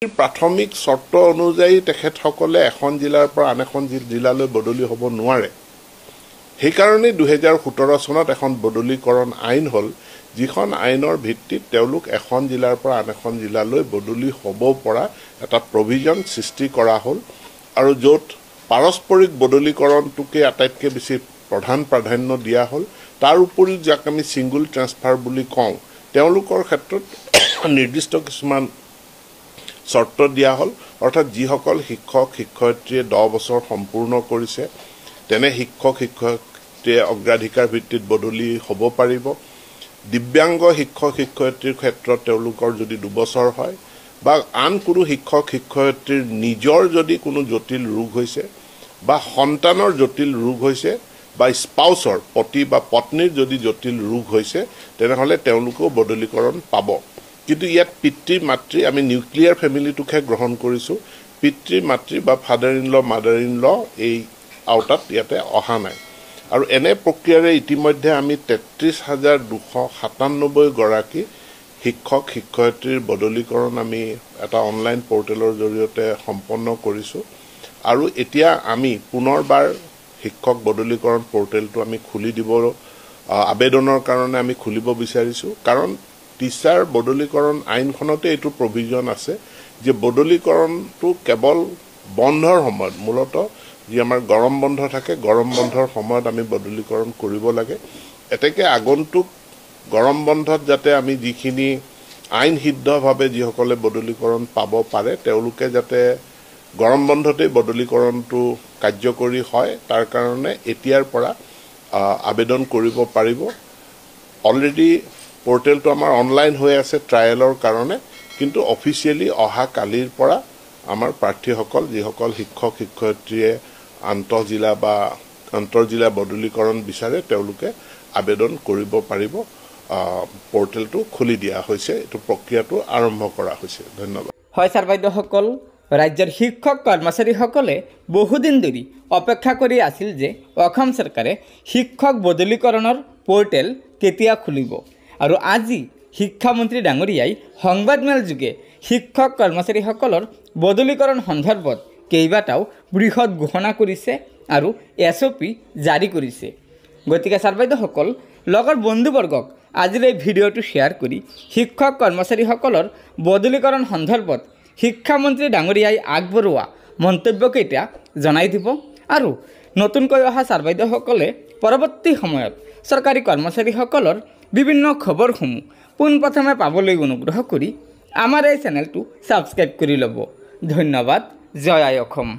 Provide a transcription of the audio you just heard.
প্ৰাথমিক চৰ্ত অনুযায়ী তেখেতসকলে এখন জিলাৰ পৰা আন এখন জিলালৈ বদলি হ'ব নোৱাৰে। সেইকাৰণে 2017 চনত এখন বদলীকৰণ আইন হ'ল, যিখন আইনৰ ভিত্তিত তেওঁলোক এখন জিলাৰ পৰা আন এখন জিলালৈ বদলি হ'ব পৰা এটা প্ৰভিজন সৃষ্টি কৰা হ'ল, আৰু য'ত পাৰস্পৰিক বদলীকৰণটোকে আটাইতকৈ বেছি প্ৰধান প্ৰাধান্য দিয়া হ'ল। তাৰ উপৰিও যাক আমি ছিংগুল ট্ৰেন্সফাৰ বুলি কওঁ, তেওঁলোকৰ ক্ষেত্ৰত নিৰ্দিষ্ট কিছুমান চৰ্ত দিয়া হ'ল। অৰ্থাৎ যিসকল শিক্ষক শিক্ষয়িত্ৰীয়ে 10 বছৰ সম্পূৰ্ণ কৰিছে, তেনে শিক্ষক শিক্ষয়িত্ৰীয়ে অগ্ৰাধিকাৰ ভিত্তিত বদলি হ'ব পাৰিব। দিব্যাংগ শিক্ষক শিক্ষয়িত্ৰীৰ ক্ষেত্ৰত তেওঁলোকৰ যদি 2 বছৰ হয়, বা আন কোনো শিক্ষক শিক্ষয়িত্ৰীৰ নিজৰ যদি কোনো জটিল ৰোগ হৈছে, বা সন্তানৰ জটিল ৰোগ হৈছে, বা স্পাউচৰ পতি বা পত্নীৰ যদি জটিল ৰোগ হৈছে, তেনেহ'লে তেওঁলোকেও বদলীকৰণ পাব। কিন্তু ইয়াত পিতৃ মাতৃ, আমি নিউক্লিয়াৰ ফেমিলিটোকহে গ্ৰহণ কৰিছোঁ, পিতৃ মাতৃ বা father in law mother in law এই আওতাত ইয়াতে অহা নাই। আৰু এনে প্ৰক্ৰিয়াৰে ইতিমধ্যে আমি 33,297 গৰাকী শিক্ষক শিক্ষয়িত্ৰীৰ বদলীকৰণ আমি এটা অনলাইন পৰ্টেলৰ জৰিয়তে সম্পন্ন কৰিছোঁ। আৰু এতিয়া আমি পুনৰবাৰ শিক্ষক বদলীকৰণ পৰ্টেলটো আমি খুলি দিব, আবেদনৰ কাৰণে আমি খুলিব বিচাৰিছোঁ। কাৰণ টিচাৰ বদলীকৰণ আইনখনতে এইটো প্ৰভিজন আছে যে বদলীকৰণটো কেৱল বন্ধৰ সময়ত, মূলতঃ যি আমাৰ গৰম বন্ধ থাকে, গৰম বন্ধৰ সময়ত আমি বদলীকৰণ কৰিব লাগে। এতেকে আগন্তুক গৰম বন্ধত যাতে আমি যিখিনি আইনসিদ্ধভাৱে যিসকলে বদলীকৰণ পাব পাৰে, তেওঁলোকে যাতে গৰম বন্ধতেই বদলীকৰণটো কাৰ্যকৰী হয়, তাৰ কাৰণে এতিয়াৰ পৰা আবেদন কৰিব পাৰিব। অলৰেডি পৰ্টেলটো আমাৰ অনলাইন হৈ আছে ট্ৰায়েলৰ কাৰণে, কিন্তু অফিচিয়েলি অহা কালিৰ পৰা আমাৰ প্ৰাৰ্থীসকল, যিসকল শিক্ষক শিক্ষয়িত্ৰীয়ে আন্তঃজিলা বা আন্তঃজিলা বদলীকৰণ বিচাৰে, তেওঁলোকে আবেদন কৰিব পাৰিব। পৰ্টেলটো খুলি দিয়া হৈছে, এইটো প্ৰক্ৰিয়াটো আৰম্ভ কৰা হৈছে। ধন্যবাদ। হয় ছাৰ বাইদেউসকল, ৰাজ্যৰ শিক্ষক কৰ্মচাৰীসকলে বহুদিন ধৰি অপেক্ষা কৰি আছিল যে অসম চৰকাৰে শিক্ষক বদলীকৰণৰ পৰ্টেল কেতিয়া খুলিব। আৰু আজি শিক্ষামন্ত্ৰী ডাঙৰীয়াই সংবাদমেল যোগে শিক্ষক কৰ্মচাৰীসকলৰ বদলীকৰণ সন্দৰ্ভত কেইবাটাও বৃহৎ ঘোষণা কৰিছে আৰু SOP জাৰি কৰিছে। গতিকে ছাৰ বাইদেউসকল, লগৰ বন্ধুবৰ্গক আজিৰ এই ভিডিঅ'টো শ্বেয়াৰ কৰি শিক্ষক কৰ্মচাৰীসকলৰ বদলীকৰণ সন্দৰ্ভত শিক্ষামন্ত্ৰী ডাঙৰীয়াই আগবঢ়োৱা মন্তব্যকেইটা জনাই দিব। আৰু নতুনকৈ অহা ছাৰ বাইদেউসকলে পৰৱৰ্তী সময়ত চৰকাৰী কৰ্মচাৰীসকলৰ বিভিন্ন খবৰসমূহ পোনপ্ৰথমে পাবলৈ অনুগ্ৰহ কৰি আমাৰ এই চেনেলটো ছাবস্ক্ৰাইব কৰি ল'ব। ধন্যবাদ। জয় আই অসম।